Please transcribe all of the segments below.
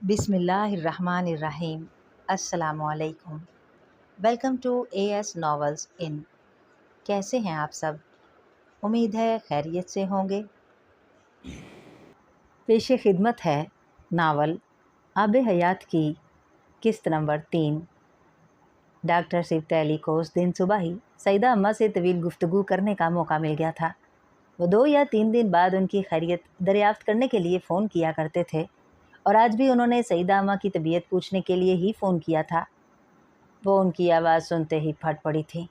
بسم اللہ الرحمن الرحیم۔ السلام علیکم۔ Welcome to A S novels in. کیسے ہیں آپ سب؟ امید ہے خیریت سے ہوں گے۔ پیش خدمت ہے ناول آب حیات کی قسط نمبر 3۔ ڈاکٹر صفت علی کو اس دن صبح ہی سیدہ اماں سے طویل گفتگو کرنے کا موقع مل گیا تھا۔ وہ 2 یا 3 دن بعد ان کی خیریت دریافت کرنے کے لیے فون کیا کرتے تھے، اور آج بھی انہوں نے سیدہ اماں کی طبیعت پوچھنے کے لیے ہی فون کیا تھا۔ وہ ان کی آواز سنتے ہی پھٹ پڑی تھی۔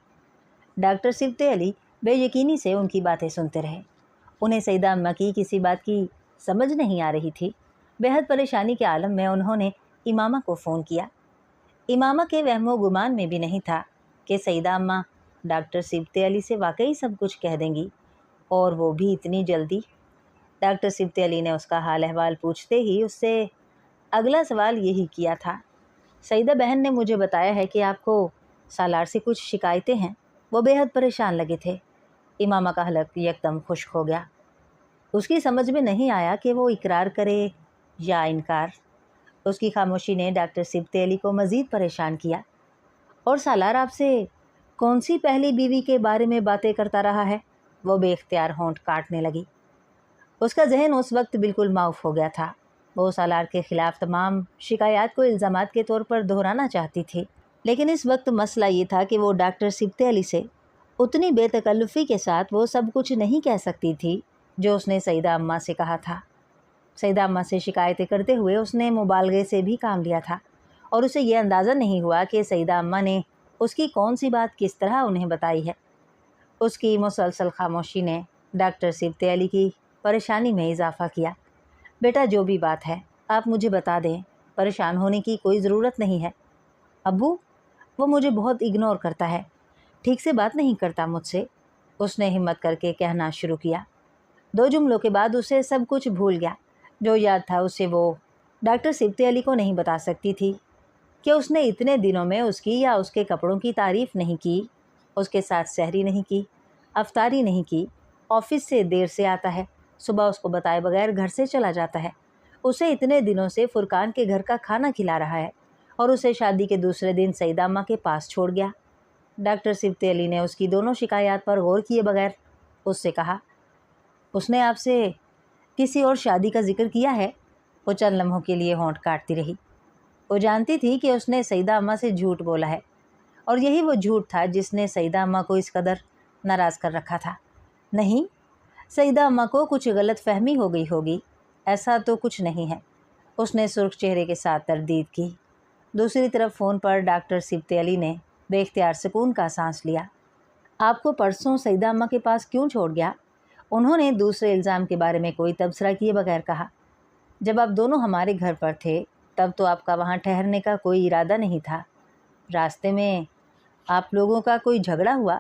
ڈاکٹر صفت علی بے یقینی سے ان کی باتیں سنتے رہے۔ انہیں سیدہ اماں کی کسی بات کی سمجھ نہیں آ رہی تھی۔ بے حد پریشانی کے عالم میں انہوں نے امامہ کو فون کیا۔ امامہ کے وہم و گمان میں بھی نہیں تھا کہ سیدہ اماں ڈاکٹر صفت علی سے واقعی سب کچھ کہہ دیں گی، اور وہ بھی اتنی جلدی۔ ڈاکٹر صفت علی نے اس کا حال احوال پوچھتے ہی اس سے اگلا سوال یہی کیا تھا۔ سیدہ بہن نے مجھے بتایا ہے کہ آپ کو سالار سے کچھ شکایتیں ہیں۔ وہ بے حد پریشان لگے تھے۔ امامہ کا حلق یکدم خشک ہو گیا۔ اس کی سمجھ میں نہیں آیا کہ وہ اقرار کرے یا انکار۔ اس کی خاموشی نے ڈاکٹر صفت علی کو مزید پریشان کیا۔ اور سالار آپ سے کون سی پہلی بیوی کے بارے میں باتیں کرتا رہا ہے؟ وہ بے اختیار ہونٹ کاٹنے لگی۔ اس کا ذہن اس وقت بالکل معاف ہو گیا تھا۔ وہ سالار کے خلاف تمام شکایات کو الزامات کے طور پر دہرانا چاہتی تھی، لیکن اس وقت مسئلہ یہ تھا کہ وہ ڈاکٹر صفت علی سے اتنی بے تکلفی کے ساتھ وہ سب کچھ نہیں کہہ سکتی تھی جو اس نے سیدہ اماں سے کہا تھا۔ سیدہ اماں سے شکایتیں کرتے ہوئے اس نے مبالغے سے بھی کام لیا تھا، اور اسے یہ اندازہ نہیں ہوا کہ سیدہ اماں نے اس کی کون سی بات کس طرح انہیں بتائی ہے۔ اس کی مسلسل خاموشی نے ڈاکٹر صفت علی کی پریشانی میں اضافہ کیا۔ بیٹا، جو بھی بات ہے آپ مجھے بتا دیں، پریشان ہونے کی کوئی ضرورت نہیں ہے۔ ابو، وہ مجھے بہت اگنور کرتا ہے، ٹھیک سے بات نہیں کرتا مجھ سے، اس نے ہمت کر کے کہنا شروع کیا۔ 2 جملوں کے بعد اسے سب کچھ بھول گیا۔ جو یاد تھا اسے وہ ڈاکٹر صفت علی کو نہیں بتا سکتی تھی کہ اس نے اتنے دنوں میں اس کی یا اس کے کپڑوں کی تعریف نہیں کی، اس کے ساتھ سحری نہیں کی، افطاری نہیں کی، آفس سے دیر سے آتا ہے، صبح اس کو بتائے بغیر گھر سے چلا جاتا ہے، اسے اتنے دنوں سے فرقان کے گھر کا کھانا کھلا رہا ہے، اور اسے شادی کے دوسرے دن سیدہ اماں کے پاس چھوڑ گیا۔ ڈاکٹر صفت علی نے اس کی دونوں شکایات پر غور کیے بغیر اس سے کہا، اس نے آپ سے کسی اور شادی کا ذکر کیا ہے؟ وہ چند لمحوں کے لیے ہونٹ کاٹتی رہی۔ وہ جانتی تھی کہ اس نے سیدہ اماں سے جھوٹ بولا ہے، اور یہی وہ جھوٹ تھا جس نے سیدہ اماں کو اس قدر ناراض کر رکھا تھا۔ نہیں، سیدہ اماں کو کچھ غلط فہمی ہو گئی ہوگی، ایسا تو کچھ نہیں ہے، اس نے سرخ چہرے کے ساتھ تردید کی۔ دوسری طرف فون پر ڈاکٹر صفت علی نے بے اختیار سکون کا سانس لیا۔ آپ کو پرسوں سیدہ اماں کے پاس کیوں چھوڑ گیا؟ انہوں نے دوسرے الزام کے بارے میں کوئی تبصرہ کیے بغیر کہا۔ جب آپ دونوں ہمارے گھر پر تھے تب تو آپ کا وہاں ٹھہرنے کا کوئی ارادہ نہیں تھا۔ راستے میں آپ لوگوں کا کوئی جھگڑا ہوا؟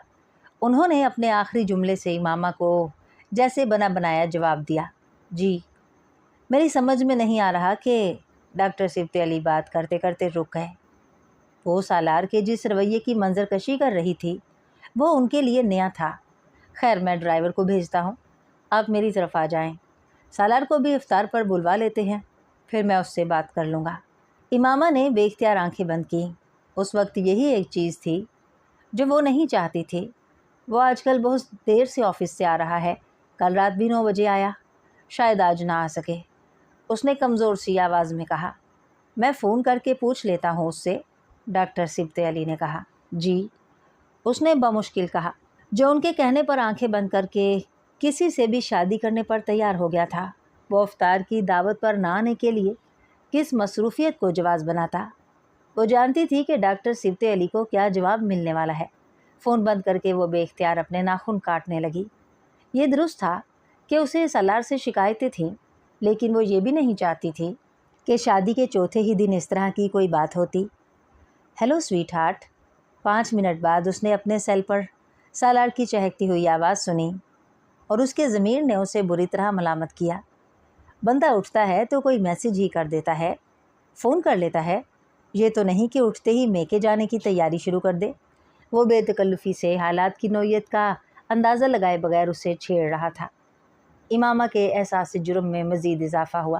انہوں نے اپنے آخری جملے سے امامہ کو جیسے بنا بنایا جواب دیا۔ جی، میری سمجھ میں نہیں آ رہا کہ ڈاکٹر صفت علی بات کرتے کرتے رک گئے۔ وہ سالار کے جس رویے کی منظر کشی کر رہی تھی وہ ان کے لیے نیا تھا۔ خیر، میں ڈرائیور کو بھیجتا ہوں، آپ میری طرف آ جائیں، سالار کو بھی افطار پر بلوا لیتے ہیں، پھر میں اس سے بات کر لوں گا۔ امامہ نے بے اختیار آنکھیں بند کیں۔ اس وقت یہی ایک چیز تھی جو وہ نہیں چاہتی تھی۔ وہ آج کل بہت دیر سے آفس سے آ رہا ہے، کل رات بھی 9 بجے آیا، شاید آج نہ آ سکے، اس نے کمزور سی آواز میں کہا۔ میں فون کر کے پوچھ لیتا ہوں اس سے، ڈاکٹر صفت علی نے کہا۔ جی، اس نے بمشکل کہا، جو ان کے کہنے پر آنکھیں بند کر کے کسی سے بھی شادی کرنے پر تیار ہو گیا تھا۔ وہ افطار کی دعوت پر نہ آنے کے لیے کس مصروفیت کو جواز بناتا؟ وہ جانتی تھی کہ ڈاکٹر صفت علی کو کیا جواب ملنے والا ہے۔ فون بند کر کے وہ بے اختیار اپنے ناخن کاٹنے لگی۔ یہ درست تھا کہ اسے سالار سے شکایتیں تھیں، لیکن وہ یہ بھی نہیں چاہتی تھی کہ شادی کے چوتھے ہی دن اس طرح کی کوئی بات ہوتی۔ Hello sweet heart. 5 منٹ بعد اس نے اپنے سیل پر سالار کی چہکتی ہوئی آواز سنی، اور اس کے ضمیر نے اسے بری طرح ملامت کیا۔ بندہ اٹھتا ہے تو کوئی میسیج ہی کر دیتا ہے، فون کر لیتا ہے، یہ تو نہیں کہ اٹھتے ہی میکے جانے کی تیاری شروع کر دے۔ وہ بے تکلفی سے حالات کی نوعیت کا اندازہ لگائے بغیر اسے چھیڑ رہا تھا۔ امامہ کے احساس جرم میں مزید اضافہ ہوا۔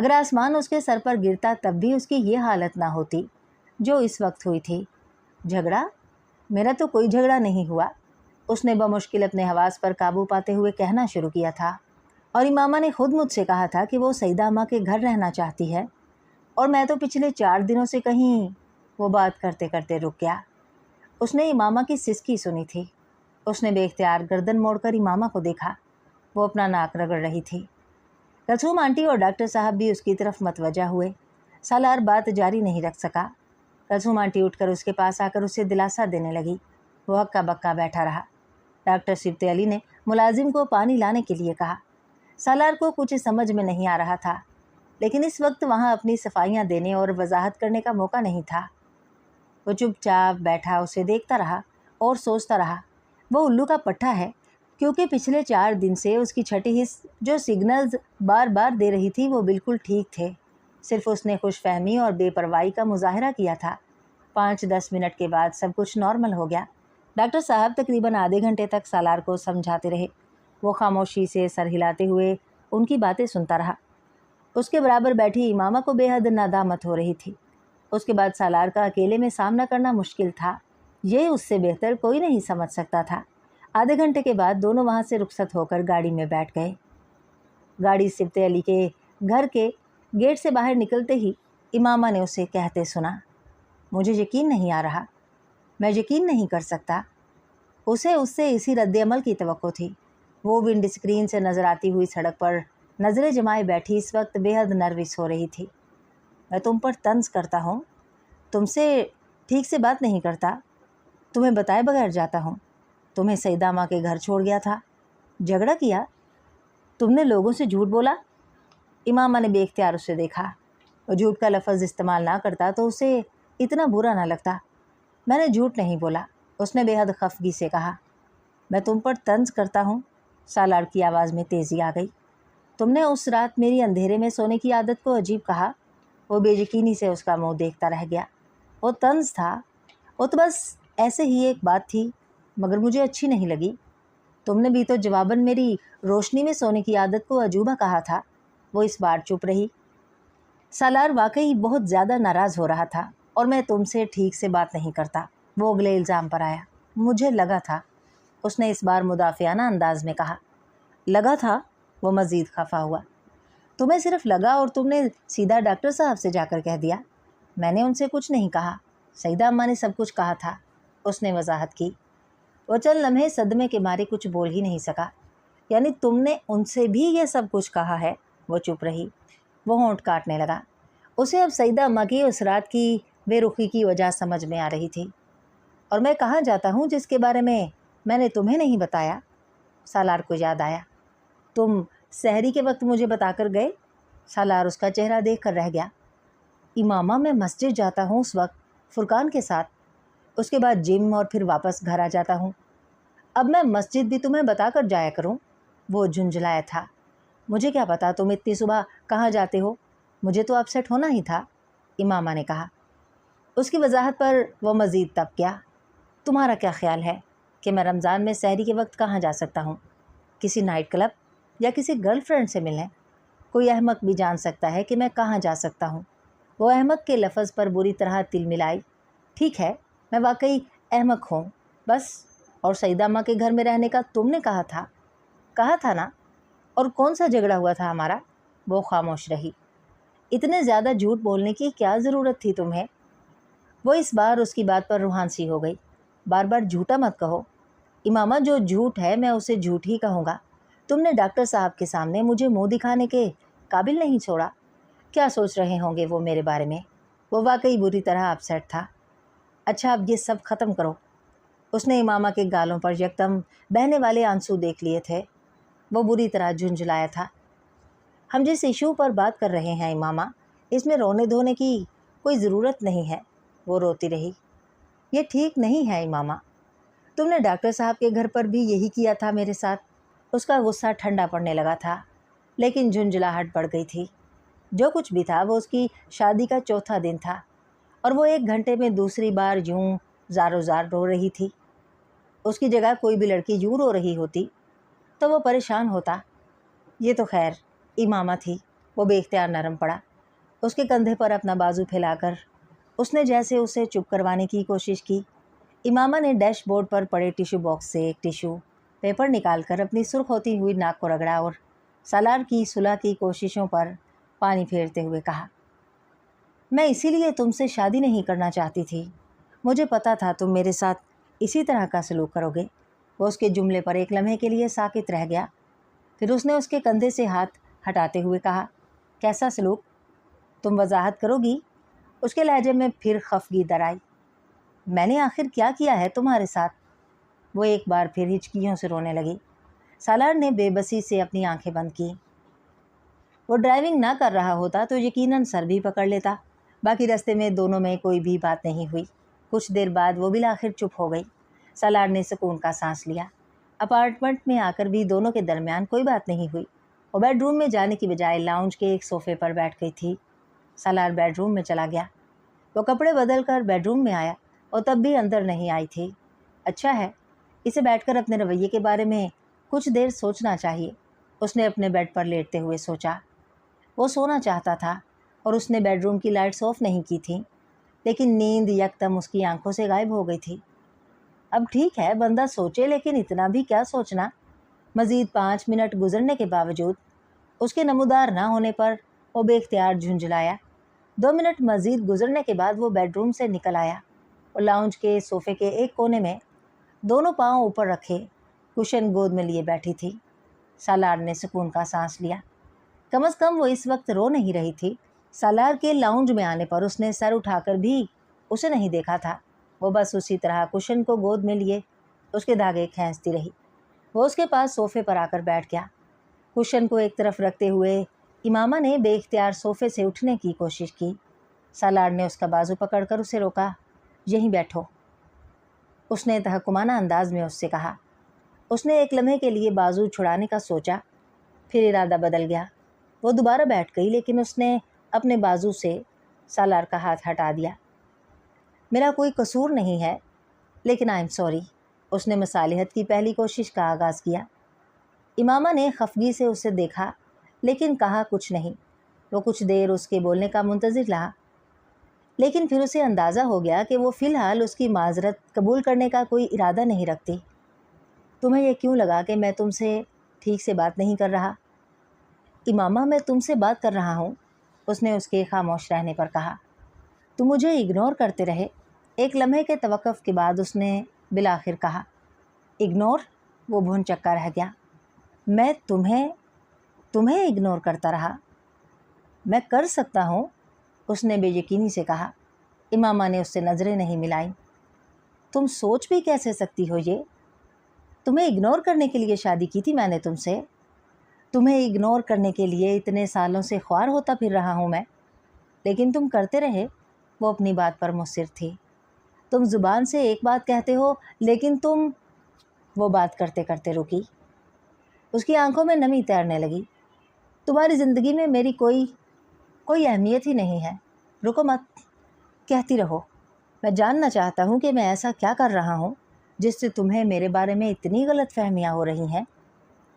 اگر آسمان اس کے سر پر گرتا تب بھی اس کی یہ حالت نہ ہوتی جو اس وقت ہوئی تھی۔ جھگڑا؟ میرا تو کوئی جھگڑا نہیں ہوا، اس نے بمشکل اپنے حواس پر قابو پاتے ہوئے کہنا شروع کیا تھا۔ اور امامہ نے خود مجھ سے کہا تھا کہ وہ سعیدہ اماں کے گھر رہنا چاہتی ہے، اور میں تو پچھلے 4 دنوں سے کہیں… وہ بات کرتے کرتے رک گیا۔ اس نے امامہ کی سسکی سنی تھی۔ اس نے بے اختیار گردن موڑ کر امامہ کو دیکھا۔ وہ اپنا ناک رگڑ رہی تھی۔ کلثوم آنٹی اور ڈاکٹر صاحب بھی اس کی طرف متوجہ ہوئے۔ سالار بات جاری نہیں رکھ سکا۔ کلثوم آنٹی اٹھ کر اس کے پاس آ کر اسے دلاسا دینے لگی۔ وہ ہکا بکا بیٹھا رہا۔ ڈاکٹر صفت علی نے ملازم کو پانی لانے کے لیے کہا۔ سالار کو کچھ سمجھ میں نہیں آ رہا تھا، لیکن اس وقت وہاں اپنی صفائیاں دینے اور وضاحت کرنے کا موقع نہیں تھا۔ وہ چپ چاپ بیٹھا اسے دیکھتا رہا اور سوچتا رہا۔ وہ الو کا پٹھا ہے، کیونکہ پچھلے 4 دن سے اس کی چھٹی حص جو سگنلز بار بار دے رہی تھی وہ بالکل ٹھیک تھے۔ صرف اس نے خوش فہمی اور بے پرواہی کا مظاہرہ کیا تھا۔ 5-10 منٹ کے بعد سب کچھ نارمل ہو گیا۔ ڈاکٹر صاحب تقریباً آدھے گھنٹے تک سالار کو سمجھاتے رہے۔ وہ خاموشی سے سر ہلاتے ہوئے ان کی باتیں سنتا رہا۔ اس کے برابر بیٹھی امامہ کو بے حد ندامت ہو رہی تھی۔ اس کے بعد سالار کا اکیلے میں سامنا کرنا مشکل تھا، یہ اس سے بہتر کوئی نہیں سمجھ سکتا تھا۔ آدھے گھنٹے کے بعد دونوں وہاں سے رخصت ہو کر گاڑی میں بیٹھ گئے۔ گاڑی صفت علی کے گھر کے گیٹ سے باہر نکلتے ہی امامہ نے اسے کہتے سنا، مجھے یقین نہیں آ رہا، میں یقین نہیں کر سکتا۔ اسے اس سے اسی رد عمل کی توقع تھی۔ وہ ونڈ اسکرین سے نظر آتی ہوئی سڑک پر نظریں جمائے بیٹھی اس وقت بے حد نروس ہو رہی تھی۔ میں تم پر طنز کرتا ہوں، تم سے ٹھیک سے بات نہیں کرتا، تمہیں بتائے بغیر جاتا ہوں، تمہیں سعیدہ اماں کے گھر چھوڑ گیا تھا، جھگڑا کیا، تم نے لوگوں سے جھوٹ بولا۔ امامہ نے بے اختیار اسے دیکھا۔ وہ جھوٹ کا لفظ استعمال نہ کرتا تو اسے اتنا برا نہ لگتا۔ میں نے جھوٹ نہیں بولا، اس نے بے حد خفگی سے کہا۔ میں تم پر طنز کرتا ہوں؟ سالار کی آواز میں تیزی آ گئی۔ تم نے اس رات میری اندھیرے میں سونے کی عادت کو عجیب کہا۔ وہ بے یقینی سے اس کا منہ دیکھتا رہ گیا۔ وہ طنز تھا، وہ تو بس ایسے ہی ایک بات تھی، مگر مجھے اچھی نہیں لگی۔ تم نے بھی تو جواباً میری روشنی میں سونے کی عادت کو عجوبہ کہا تھا۔ وہ اس بار چپ رہی۔ سالار واقعی بہت زیادہ ناراض ہو رہا تھا، اور میں تم سے ٹھیک سے بات نہیں کرتا۔ وہ اگلے الزام پر آیا۔ مجھے لگا تھا، اس نے اس بار مدافعانہ انداز میں کہا۔ لگا تھا؟ وہ مزید خفا ہوا۔ تمہیں صرف لگا اور تم نے سیدھا ڈاکٹر صاحب سے جا کر کہہ دیا۔ میں نے ان سے کچھ نہیں کہا، سعیدہ اماں نے سب کچھ کہا تھا، اس نے وضاحت کی۔ وہ چند لمحے صدمے کے مارے کچھ بول ہی نہیں سکا۔ یعنی تم نے ان سے بھی یہ سب کچھ کہا ہے؟ وہ چپ رہی۔ وہ ہونٹ کاٹنے لگا۔ اسے اب سعیدہ اماں کی اس رات کی بے رخی کی وجہ سمجھ میں آ رہی تھی۔ اور میں کہاں جاتا ہوں جس کے بارے میں نے تمہیں نہیں بتایا؟ سالار کو یاد آیا۔ تم سحری کے وقت مجھے بتا کر گئے؟ سالار اس کا چہرہ دیکھ کر رہ گیا۔ امامہ میں مسجد جاتا ہوں اس وقت فرقان کے ساتھ، اس کے بعد جم اور پھر واپس گھر آ جاتا ہوں۔ اب میں مسجد بھی تمہیں بتا کر جایا کروں؟ وہ جھنجھلایا تھا۔ مجھے کیا پتا تم اتنی صبح کہاں جاتے ہو، مجھے تو اپسیٹ ہونا ہی تھا، امامہ نے کہا۔ اس کی وضاحت پر وہ مزید تب گیا۔ تمہارا کیا خیال ہے کہ میں رمضان میں سحری کے وقت کہاں جا سکتا ہوں؟ کسی نائٹ کلب یا کسی گرل فرینڈ سے ملنے؟ کوئی احمق بھی جان سکتا ہے کہ میں کہاں جا سکتا ہوں۔ وہ احمق کے لفظ پر بری طرح تل ملائی۔ ٹھیک ہے، میں واقعی احمق ہوں، بس۔ اور سعیدہ اماں کے گھر میں رہنے کا تم نے کہا تھا نا؟ اور کون سا جھگڑا ہوا تھا ہمارا؟ وہ خاموش رہی۔ اتنے زیادہ جھوٹ بولنے کی کیا ضرورت تھی تمہیں؟ وہ اس بار اس کی بات پر روحان سی ہو گئی۔ بار بار جھوٹا مت کہو امامہ، جو جھوٹ ہے میں اسے جھوٹ ہی کہوں گا۔ تم نے ڈاکٹر صاحب کے سامنے مجھے منہ دکھانے کے قابل نہیں چھوڑا۔ کیا سوچ رہے ہوں گے وہ میرے بارے میں؟ وہ واقعی بری طرح اپسیٹ تھا۔ اچھا اب یہ سب ختم کرو۔ اس نے امامہ کے گالوں پر یکدم بہنے والے آنسو دیکھ لیے تھے۔ وہ بری طرح جھنجھلایا تھا۔ ہم جس ایشو پر بات کر رہے ہیں امامہ، اس میں رونے دھونے کی کوئی ضرورت نہیں ہے۔ وہ روتی رہی۔ یہ ٹھیک نہیں ہے امامہ، تم نے ڈاکٹر صاحب کے گھر پر بھی یہی کیا تھا میرے ساتھ۔ اس کا غصہ ٹھنڈا پڑنے لگا تھا، لیکن جھنجھلاہٹ بڑھ گئی تھی۔ جو کچھ بھی تھا وہ اس کی شادی کا چوتھا دن تھا، اور وہ 1 گھنٹے میں دوسری بار یوں زارو زار رو رہی تھی۔ اس کی جگہ کوئی بھی لڑکی یوں رو رہی ہوتی تو وہ پریشان ہوتا۔ یہ تو خیر امامہ تھی، وہ بے اختیار نرم پڑا۔ اس کے کندھے پر اپنا بازو پھیلا کر اس نے جیسے اسے چپ کروانے کی کوشش کی۔ امامہ نے ڈیش بورڈ پر پڑے ٹیشو باکس سے ایک ٹیشو پیپر نکال کر اپنی سرخ ہوتی ہوئی ناک کو رگڑا اور سالار کی صلح کی کوششوں پر پانی پھیرتے ہوئے کہا، میں اسی لیے تم سے شادی نہیں کرنا چاہتی تھی، مجھے پتا تھا تم میرے ساتھ اسی طرح کا سلوک کرو گے۔ وہ اس کے جملے پر ایک لمحے کے لیے ساکت رہ گیا، پھر اس نے اس کے کندھے سے ہاتھ ہٹاتے ہوئے کہا، کیسا سلوک؟ تم وضاحت کرو گی؟ اس کے لہجے میں پھر خفگی در آئی۔ میں نے آخر کیا کیا ہے تمہارے ساتھ؟ وہ ایک بار پھر ہچکیوں سے رونے لگی۔ سالار نے بے بسی سے اپنی آنکھیں بند کی۔ وہ ڈرائیونگ نہ کر رہا ہوتا تو یقیناً سر بھی پکڑ لیتا۔ باقی راستے میں دونوں میں کوئی بھی بات نہیں ہوئی۔ کچھ دیر بعد وہ بالآخر چپ ہو گئی۔ سالار نے سکون کا سانس لیا۔ اپارٹمنٹ میں آ کر بھی دونوں کے درمیان کوئی بات نہیں ہوئی۔ وہ بیڈ روم میں جانے کی بجائے لاؤنج کے ایک صوفے پر بیٹھ گئی تھی۔ سالار بیڈ روم میں چلا گیا۔ وہ کپڑے بدل کر بیڈ روم میں آیا اور تب بھی اندر نہیں آئی تھی۔ اچھا ہے، اسے بیٹھ کر اپنے رویے کے بارے میں کچھ دیر سوچنا چاہیے، اس نے اپنے بیڈ پر لیٹتے ہوئے سوچا۔ وہ سونا چاہتا تھا اور اس نے بیڈ روم کی لائٹس آف نہیں کی تھیں، لیکن نیند یکدم اس کی آنکھوں سے غائب ہو گئی تھی۔ اب ٹھیک ہے، بندہ سوچے، لیکن اتنا بھی کیا سوچنا۔ مزید 5 منٹ گزرنے کے باوجود اس کے نمودار نہ ہونے پر وہ بے اختیار جھنجھلایا۔ 2 منٹ مزید گزرنے کے بعد وہ بیڈ روم سے نکل آیا۔ وہ لاؤنج کے صوفے کے ایک کونے میں دونوں پاؤں اوپر رکھے کشن گود میں لیے بیٹھی تھی۔ سالار نے سکون کا سانس لیا۔ کم از کم وہ اس وقت رو نہیں رہی تھی۔ سالار کے لاؤنج میں آنے پر اس نے سر اٹھا کر بھی اسے نہیں دیکھا تھا۔ وہ بس اسی طرح کشن کو گود میں لیے اس کے دھاگے کھینچتی رہی۔ وہ اس کے پاس صوفے پر آ کر بیٹھ گیا۔ کشن کو ایک طرف رکھتے ہوئے امامہ نے بے اختیار صوفے سے اٹھنے کی کوشش کی۔ سالار نے اس کا بازو پکڑ کر اسے روکا۔ یہیں بیٹھو، اس نے تحکمانہ انداز میں اس سے کہا۔ اس نے ایک لمحے کے لیے بازو چھڑانے کا سوچا، پھر ارادہ بدل گیا۔ وہ دوبارہ بیٹھ گئی، لیکن اس نے اپنے بازو سے سالار کا ہاتھ ہٹا دیا۔ میرا کوئی قصور نہیں ہے، لیکن آئی ایم سوری، اس نے مصالحت کی پہلی کوشش کا آغاز کیا۔ امامہ نے خفگی سے اسے دیکھا، لیکن کہا کچھ نہیں۔ وہ کچھ دیر اس کے بولنے کا منتظر رہا، لیکن پھر اسے اندازہ ہو گیا کہ وہ فی الحال اس کی معذرت قبول کرنے کا کوئی ارادہ نہیں رکھتی۔ تمہیں یہ کیوں لگا کہ میں تم سے ٹھیک سے بات نہیں کر رہا؟ امامہ، میں تم سے بات کر رہا ہوں، اس نے اس کے خاموش رہنے پر کہا۔ تم مجھے اگنور کرتے رہے۔ ایک لمحے کے توقف کے بعد اس نے بالآخر کہا، اگنور؟ وہ بھون چکا رہ گیا۔ میں تمہیں اگنور کرتا رہا؟ میں کر سکتا ہوں، اس نے بے یقینی سے کہا۔ امامہ نے اس سے نظریں نہیں ملائیں۔ تم سوچ بھی کیسے سکتی ہو یہ؟ تمہیں اگنور کرنے کے لیے شادی کی تھی میں نے تم سے؟ تمہیں اگنور کرنے کے لیے اتنے سالوں سے خوار ہوتا پھر رہا ہوں میں، لیکن تم کرتے رہے۔ وہ اپنی بات پر مصر تھی۔ تم زبان سے ایک بات کہتے ہو، لیکن وہ بات کرتے کرتے رکی۔ اس کی آنکھوں میں نمی تیرنے لگی۔ تمہاری زندگی میں میری کوئی اہمیت ہی نہیں ہے۔ رکو مت، کہتی رہو۔ میں جاننا چاہتا ہوں کہ میں ایسا کیا کر رہا ہوں جس سے تمہیں میرے بارے میں اتنی غلط فہمیاں ہو رہی ہیں۔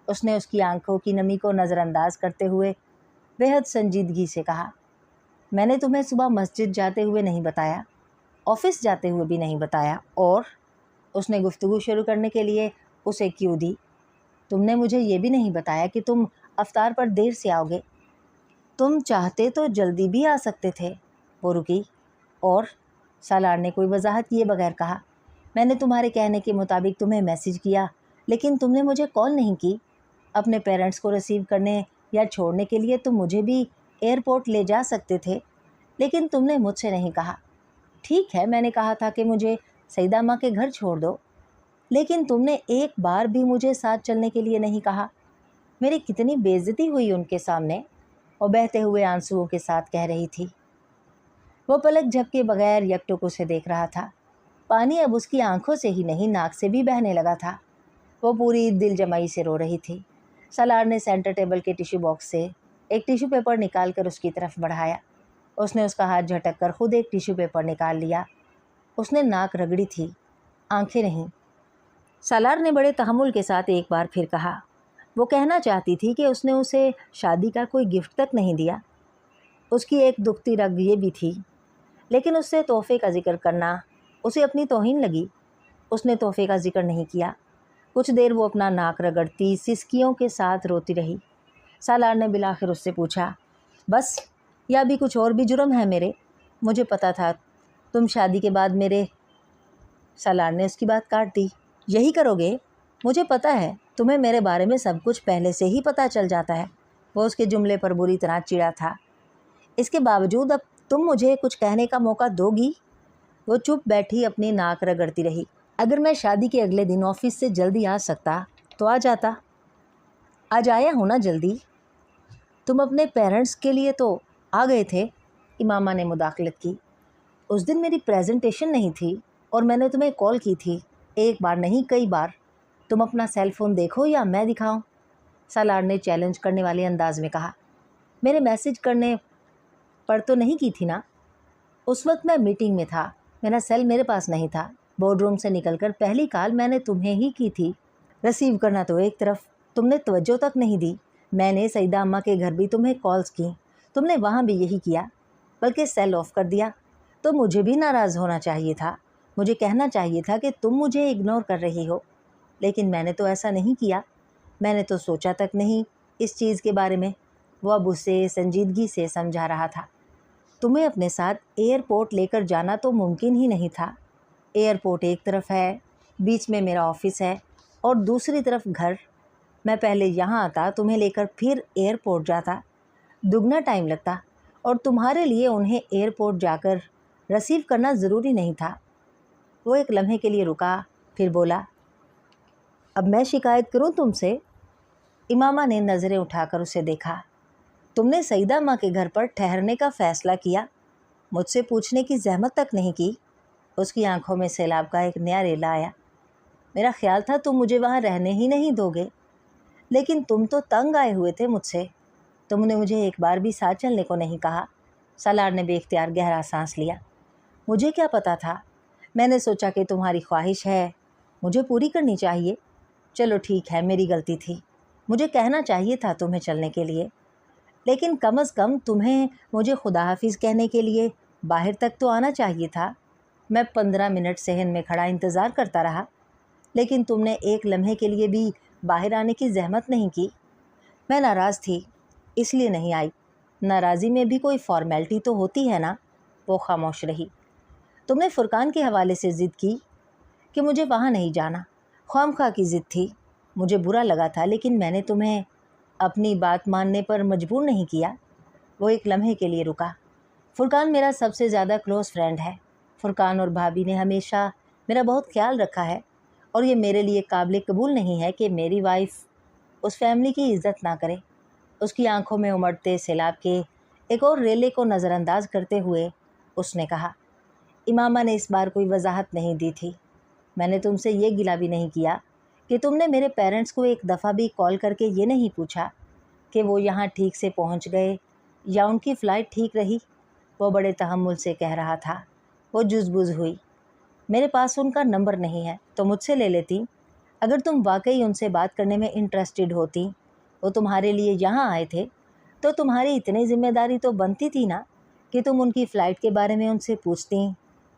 اس نے اس کی آنکھوں کی نمی کو نظر انداز کرتے ہوئے بے حد سنجیدگی سے کہا، میں نے تمہیں صبح مسجد جاتے ہوئے نہیں بتایا، آفس جاتے ہوئے بھی نہیں بتایا، اور اس نے گفتگو شروع کرنے کے لیے اسے کیوں دی۔ تم نے مجھے یہ بھی نہیں بتایا کہ تم افطار پر دیر سے آؤ گے۔ تم چاہتے تو جلدی بھی آ سکتے تھے۔ وہ رکی، اور سالار نے کوئی وضاحت کیے بغیر کہا، میں نے تمہارے کہنے کے مطابق تمہیں میسج کیا، لیکن تم نے مجھے کال نہیں کی۔ اپنے پیرنٹس کو ریسیو کرنے یا چھوڑنے کے لیے تم مجھے بھی ایئرپورٹ لے جا سکتے تھے، لیکن تم نے مجھ سے نہیں کہا۔ ٹھیک ہے، میں نے کہا تھا کہ مجھے سعیدہ ماں کے گھر چھوڑ دو، لیکن تم نے ایک بار بھی مجھے ساتھ چلنے کے لیے نہیں کہا۔ میری کتنی بے عزتی ہوئی ان کے سامنے، اور بہتے ہوئے آنسوؤں کے ساتھ کہہ رہی تھی۔ وہ پلک جھپکے بغیر یکٹک اسے دیکھ رہا تھا۔ پانی اب اس کی آنکھوں سے ہی نہیں، ناک سے بھی بہنے لگا تھا۔ وہ پوری دل جمعی سے رو رہی تھی۔ سالار نے سینٹر ٹیبل کے ٹیشو باکس سے ایک ٹیشو پیپر نکال کر اس کی طرف بڑھایا۔ اس نے اس کا ہاتھ جھٹک کر خود ایک ٹیشو پیپر نکال لیا۔ اس نے ناک رگڑی تھی، آنکھیں نہیں۔ سالار نے بڑے تحمل کے ساتھ ایک بار پھر کہا، وہ کہنا چاہتی تھی کہ اس نے اسے شادی کا کوئی گفٹ تک نہیں دیا۔ اس کی ایک دکھتی رگ یہ بھی تھی، لیکن اس سے تحفے کا ذکر کرنا اسے اپنی توہین لگی۔ اس نے تحفے کا ذکر نہیں کیا۔ کچھ دیر وہ اپنا ناک رگڑتی سسکیوں کے ساتھ روتی رہی۔ سالار نے بالآخر اس سے پوچھا، بس یا بھی کچھ اور بھی جرم ہے میرے؟ مجھے پتا تھا تم شادی کے بعد میرے… سالار نے اس کی بات کاٹ دی۔ یہی کرو گے؟ مجھے پتا ہے تمہیں میرے بارے میں سب کچھ پہلے سے ہی پتہ چل جاتا ہے۔ وہ اس کے جملے پر بری طرح چڑا تھا۔ اس کے باوجود اب تم مجھے کچھ کہنے کا موقع دو گی؟ وہ چپ بیٹھی اپنی ناک رگڑتی رہی۔ اگر میں شادی کے اگلے دن آفس سے جلدی آ سکتا تو آ جاتا۔ آج آیا ہوں نا جلدی۔ تم اپنے پیرنٹس کے لیے تو آ گئے تھے۔ امامہ نے مداخلت کی۔ اس دن میری پریزنٹیشن نہیں تھی اور میں نے تمہیں کال کی تھی، ایک بار نہیں کئی بار۔ تم اپنا سیل فون دیکھو یا میں دکھاؤں؟ سالار نے چیلنج کرنے والے انداز میں کہا۔ میرے میسج کرنے پر تو نہیں کی تھی نا؟ اس وقت میں میٹنگ میں تھا، میرا سیل میرے پاس نہیں تھا۔ بورڈ روم سے نکل کر پہلی کال میں نے تمہیں ہی کی تھی۔ ریسیو کرنا تو ایک طرف، تم نے توجہ تک نہیں دی۔ میں نے سعیدہ اماں کے گھر بھی تمہیں کالز کی، تم نے وہاں بھی یہی کیا، بلکہ سیل آف کر دیا۔ تو مجھے بھی ناراض ہونا چاہیے تھا، مجھے کہنا چاہیے تھا کہ تم مجھے اگنور کر رہی ہو، لیکن میں نے تو ایسا نہیں کیا۔ میں نے تو سوچا تک نہیں اس چیز کے بارے میں۔ وہ اب اسے سنجیدگی سے سمجھا رہا تھا۔ تمہیں اپنے ساتھ ایئرپورٹ لے کر جانا تو ممکن ہی نہیں تھا۔ ایئرپورٹ ایک طرف ہے، بیچ میں میرا آفس ہے اور دوسری طرف گھر۔ میں پہلے یہاں آتا، تمہیں لے کر پھر ایئرپورٹ جاتا، دگنا ٹائم لگتا، اور تمہارے لیے انہیں ایئرپورٹ جا کر ریسیو کرنا ضروری نہیں تھا۔ وہ ایک لمحے کے لیے رکا، پھر بولا، اب میں شکایت کروں تم سے؟ امامہ نے نظریں اٹھا کر اسے دیکھا۔ تم نے سعیدہ ماں کے گھر پر ٹھہرنے کا فیصلہ کیا، مجھ سے پوچھنے کی زحمت تک نہیں کی؟ اس کی آنکھوں میں سیلاب کا ایک نیا ریلا آیا۔ میرا خیال تھا تم مجھے وہاں رہنے ہی نہیں دو گے، لیکن تم تو تنگ آئے ہوئے تھے مجھ سے۔ تم نے مجھے ایک بار بھی ساتھ چلنے کو نہیں کہا۔ سالار نے بے اختیار گہرا سانس لیا۔ مجھے کیا پتا تھا؟ میں نے سوچا کہ تمہاری خواہش ہے، مجھے پوری کرنی چاہیے۔ چلو ٹھیک ہے، میری غلطی تھی، مجھے کہنا چاہیے تھا تمہیں چلنے کے لیے، لیکن کم از کم تمہیں مجھے خدا حافظ کہنے کے لیے باہر تک تو آنا چاہیے تھا۔ میں 15 منٹ صحن میں کھڑا انتظار کرتا رہا، لیکن تم نے ایک لمحے کے لیے بھی باہر آنے کی زحمت نہیں کی۔ میں ناراض تھی، اس لیے نہیں آئی۔ ناراضی میں بھی کوئی فارمیلٹی تو ہوتی ہے نا؟ وہ خاموش رہی۔ تم نے فرقان کے حوالے سے ضد کی کہ مجھے وہاں نہیں جانا، خواہ کی ضد تھی۔ مجھے برا لگا تھا، لیکن میں نے تمہیں اپنی بات ماننے پر مجبور نہیں کیا۔ وہ ایک لمحے کے لیے رکا۔ فرقان میرا سب سے زیادہ کلوز فرینڈ ہے۔ فرقان اور بھابھی نے ہمیشہ میرا بہت خیال رکھا ہے، اور یہ میرے لیے قابل قبول نہیں ہے کہ میری وائف اس فیملی کی عزت نہ کرے۔ اس کی آنکھوں میں امڑتے سیلاب کے ایک اور ریلے کو نظر انداز کرتے ہوئے اس نے کہا، امامہ نے اس بار کوئی وضاحت نہیں دی تھی۔ میں نے تم سے یہ گلہ بھی نہیں کیا کہ تم نے میرے پیرنٹس کو ایک دفعہ بھی کال کر کے یہ نہیں پوچھا کہ وہ یہاں ٹھیک سے پہنچ گئے یا ان کی فلائٹ ٹھیک رہی۔ وہ بڑے تحمل سے کہہ رہا تھا۔ وہ جز بز ہوئی۔ میرے پاس ان کا نمبر نہیں ہے تو مجھ سے لے لیتی۔ اگر تم واقعی ان سے بات کرنے میں انٹرسٹڈ ہوتی، وہ تمہارے لیے یہاں آئے تھے، تو تمہاری اتنی ذمہ داری تو بنتی تھی نا کہ تم ان کی فلائٹ کے بارے میں ان سے پوچھتی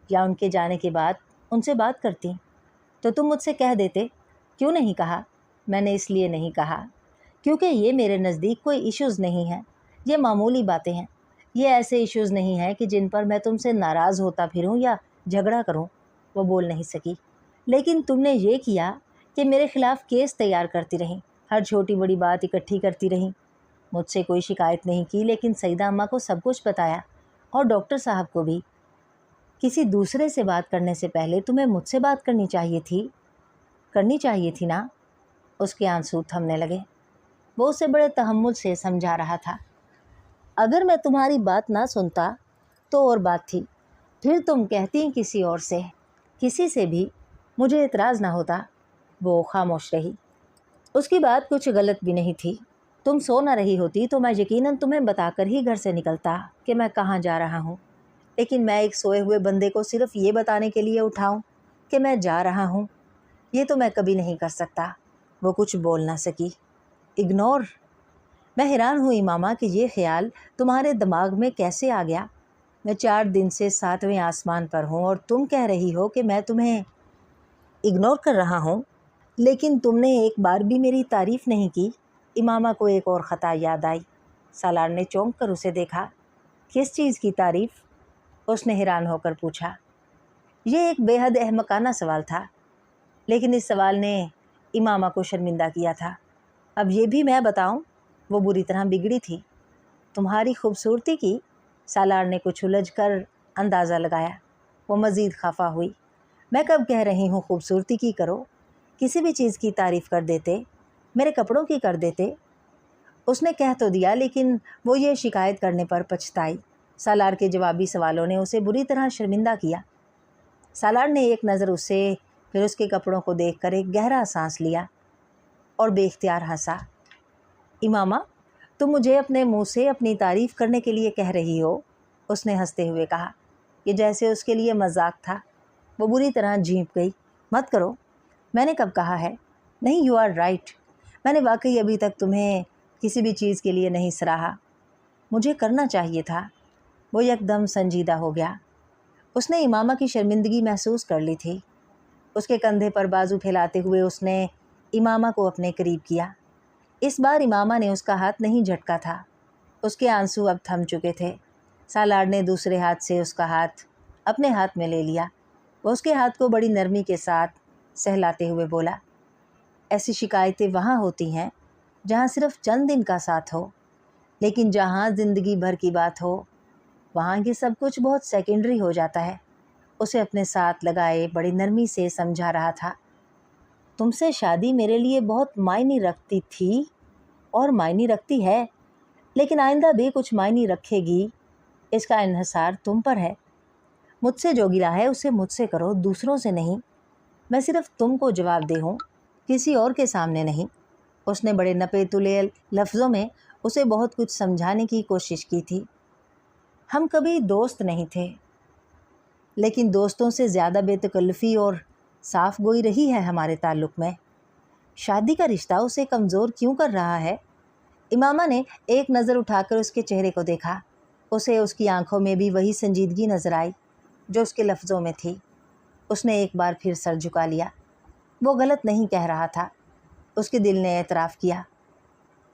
یا ان کے جانے کے بعد ان سے بات کرتی۔ تو تم مجھ سے کہہ دیتے۔ کیوں نہیں کہا؟ میں نے اس لیے نہیں کہا کیونکہ یہ میرے نزدیک کوئی ایشوز نہیں ہیں، یہ معمولی باتیں ہیں۔ یہ ایسے ایشوز نہیں ہیں کہ جن پر میں تم سے ناراض ہوتا پھروں یا جھگڑا کروں۔ وہ بول نہیں سکی۔ لیکن تم نے یہ کیا کہ میرے خلاف کیس تیار کرتی رہیں، ہر چھوٹی بڑی بات اکٹھی کرتی رہیں۔ مجھ سے کوئی شکایت نہیں کی، لیکن سعیدہ اماں کو سب کچھ بتایا، اور ڈاکٹر صاحب کو بھی۔ کسی دوسرے سے بات کرنے سے پہلے تمہیں مجھ سے بات کرنی چاہیے تھی نا؟ اس کے آنسو تھمنے لگے۔ وہ اسے بڑے تحمل سے سمجھا رہا تھا۔ اگر میں تمہاری بات نہ سنتا تو اور بات تھی، پھر تم کہتی کسی اور سے، کسی سے بھی مجھے اعتراض نہ ہوتا۔ وہ خاموش رہی۔ اس کی بات کچھ غلط بھی نہیں تھی۔ تم سو نہ رہی ہوتی تو میں یقیناً تمہیں بتا کر ہی گھر سے نکلتا کہ میں کہاں جا رہا ہوں، لیکن میں ایک سوئے ہوئے بندے کو صرف یہ بتانے کے لیے اٹھاؤں کہ میں جا رہا ہوں، یہ تو میں کبھی نہیں کر سکتا۔ وہ کچھ بول نہ سکی۔ اگنور؟ میں حیران ہوں امامہ کہ یہ خیال تمہارے دماغ میں کیسے آ گیا؟ میں 4 دن سے 7ویں آسمان پر ہوں اور تم کہہ رہی ہو کہ میں تمہیں اگنور کر رہا ہوں، لیکن تم نے ایک بار بھی میری تعریف نہیں کی۔ امامہ کو ایک اور خطا یاد آئی۔ سالار نے چونک کر اسے دیکھا۔ کس چیز کی تعریف؟ اس نے حیران ہو کر پوچھا۔ یہ ایک بے حد احمقانہ سوال تھا، لیکن اس سوال نے امامہ کو شرمندہ کیا تھا۔ اب یہ بھی میں بتاؤں؟ وہ بری طرح بگڑی تھی۔ تمہاری خوبصورتی کی؟ سالار نے کچھ الجھ کر اندازہ لگایا۔ وہ مزید خفا ہوئی۔ میں کب کہہ رہی ہوں خوبصورتی کی کرو؟ کسی بھی چیز کی تعریف کر دیتے، میرے کپڑوں کی کر دیتے۔ اس نے کہہ تو دیا، لیکن وہ یہ شکایت کرنے پر پچھتائی۔ سالار کے جوابی سوالوں نے اسے بری طرح شرمندہ کیا۔ سالار نے ایک نظر اسے پھر اس کے کپڑوں کو دیکھ کر ایک گہرا سانس لیا اور بے اختیار ہنسا۔ امامہ، تم مجھے اپنے منہ سے اپنی تعریف کرنے کے لیے کہہ رہی ہو؟ اس نے ہنستے ہوئے کہا، یہ جیسے اس کے لیے مذاق تھا۔ وہ بری طرح جھینپ گئی۔ مت کرو۔ میں نے کب کہا ہے؟ نہیں، یو آر رائٹ۔ میں نے واقعی ابھی تک تمہیں کسی بھی چیز کے لیے نہیں سراہا۔ مجھے کرنا چاہیے تھا۔ وہ یکدم سنجیدہ ہو گیا۔ اس نے امامہ کی شرمندگی محسوس کر لی تھی۔ اس کے کندھے پر بازو پھیلاتے ہوئے اس نے امامہ کو اپنے قریب کیا۔ اس بار امامہ نے اس کا ہاتھ نہیں جھٹکا تھا۔ اس کے آنسو اب تھم چکے تھے۔ سالار نے دوسرے ہاتھ سے اس کا ہاتھ اپنے ہاتھ میں لے لیا۔ وہ اس کے ہاتھ کو بڑی نرمی کے ساتھ سہلاتے ہوئے بولا، ایسی شکایتیں وہاں ہوتی ہیں جہاں صرف چند دن کا ساتھ ہو، لیکن جہاں زندگی بھر کی بات ہو وہاں یہ سب کچھ بہت سیکنڈری ہو جاتا ہے۔ اسے اپنے ساتھ لگائے بڑی نرمی سے سمجھا رہا تھا، تم سے شادی میرے لیے بہت معنی رکھتی تھی اور معنی رکھتی ہے، لیکن آئندہ بھی کچھ معنی رکھے گی۔ اس کا انحصار تم پر ہے۔ مجھ سے جو گلا ہے اسے مجھ سے کرو، دوسروں سے نہیں۔ میں صرف تم کو جواب دہ ہوں، کسی اور کے سامنے نہیں۔ اس نے بڑے نپے تلے لفظوں میں اسے بہت کچھ سمجھانے کی کوشش کی تھی۔ ہم کبھی دوست نہیں تھے، لیکن دوستوں سے زیادہ بے تکلفی اور صاف گوئی رہی ہے ہمارے تعلق میں۔ شادی کا رشتہ اسے کمزور کیوں کر رہا ہے؟ امامہ نے ایک نظر اٹھا کر اس کے چہرے کو دیکھا۔ اسے اس کی آنکھوں میں بھی وہی سنجیدگی نظر آئی جو اس کے لفظوں میں تھی۔ اس نے ایک بار پھر سر جھکا لیا۔ وہ غلط نہیں کہہ رہا تھا۔ اس کے دل نے اعتراف کیا،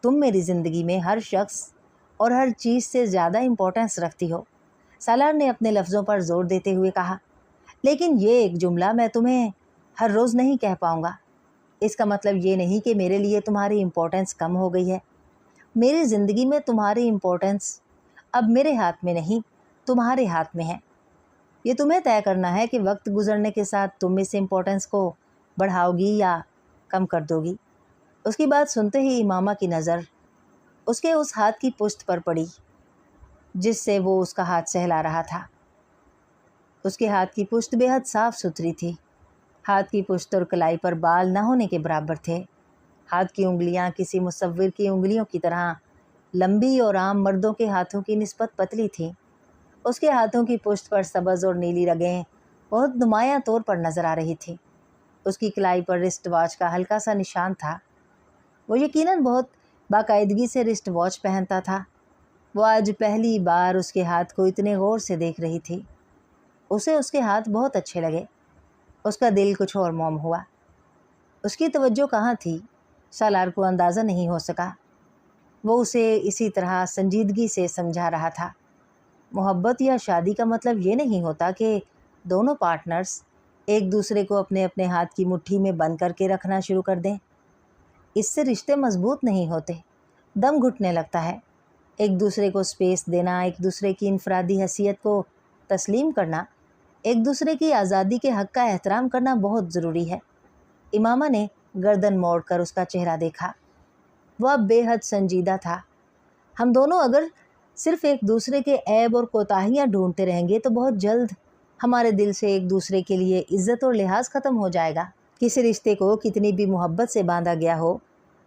تم میری زندگی میں ہر شخص اور ہر چیز سے زیادہ امپورٹنس رکھتی ہو۔ سالار نے اپنے لفظوں پر زور دیتے ہوئے کہا، لیکن یہ ایک جملہ میں تمہیں ہر روز نہیں کہہ پاؤں گا۔ اس کا مطلب یہ نہیں کہ میرے لیے تمہاری امپورٹنس کم ہو گئی ہے۔ میری زندگی میں تمہاری امپورٹنس اب میرے ہاتھ میں نہیں، تمہارے ہاتھ میں ہے۔ یہ تمہیں طے کرنا ہے کہ وقت گزرنے کے ساتھ تم اس امپورٹنس کو بڑھاؤ گی یا کم کر دو گی۔ اس کی بات سنتے ہی امامہ کی نظر اس کے اس ہاتھ کی پشت پر پڑی جس سے وہ اس کا ہاتھ سہلا رہا تھا۔ اس کے ہاتھ کی پشت بے حد صاف ستھری تھی۔ ہاتھ کی پشت اور کلائی پر بال نہ ہونے کے برابر تھے۔ ہاتھ کی انگلیاں کسی مصور کی انگلیوں کی طرح لمبی اور عام مردوں کے ہاتھوں کی نسبت پتلی تھیں۔ اس کے ہاتھوں کی پشت پر سبز اور نیلی رگیں بہت نمایاں طور پر نظر آ رہی تھیں۔ اس کی کلائی پر رسٹ واچ کا ہلکا سا نشان تھا۔ وہ یقیناً بہت باقاعدگی سے رسٹ واچ پہنتا تھا۔ وہ آج پہلی بار اس کے ہاتھ کو اتنے غور سے دیکھ رہی تھی۔ اسے اس کے ہاتھ بہت اچھے لگے۔ اس کا دل کچھ اور موم ہوا۔ اس کی توجہ کہاں تھی؟ سالار کو اندازہ نہیں ہو سکا۔ وہ اسے اسی طرح سنجیدگی سے سمجھا رہا تھا۔ محبت یا شادی کا مطلب یہ نہیں ہوتا کہ دونوں پارٹنرز ایک دوسرے کو اپنے اپنے ہاتھ کی مٹھی میں بند کر کے رکھنا شروع کر دیں۔ اس سے رشتے مضبوط نہیں ہوتے، دم گھٹنے لگتا ہے۔ ایک دوسرے کو سپیس دینا، ایک دوسرے کی انفرادی حیثیت کو تسلیم کرنا، ایک دوسرے کی آزادی کے حق کا احترام کرنا بہت ضروری ہے۔ امامہ نے گردن موڑ کر اس کا چہرہ دیکھا۔ وہ اب بے حد سنجیدہ تھا۔ ہم دونوں اگر صرف ایک دوسرے کے عیب اور کوتاہیاں ڈھونڈتے رہیں گے تو بہت جلد ہمارے دل سے ایک دوسرے کے لیے عزت اور لحاظ ختم ہو جائے گا۔ کسی رشتے کو کتنی بھی محبت سے باندھا گیا ہو،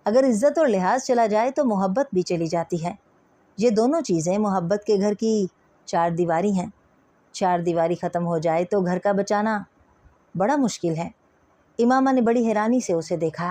اگر عزت اور لحاظ چلا جائے تو محبت بھی چلی جاتی ہے۔ یہ دونوں چیزیں محبت کے گھر کی 4 دیواری ہیں۔ 4 دیواری ختم ہو جائے تو گھر کا بچانا بڑا مشکل ہے۔ امامہ نے بڑی حیرانی سے اسے دیکھا۔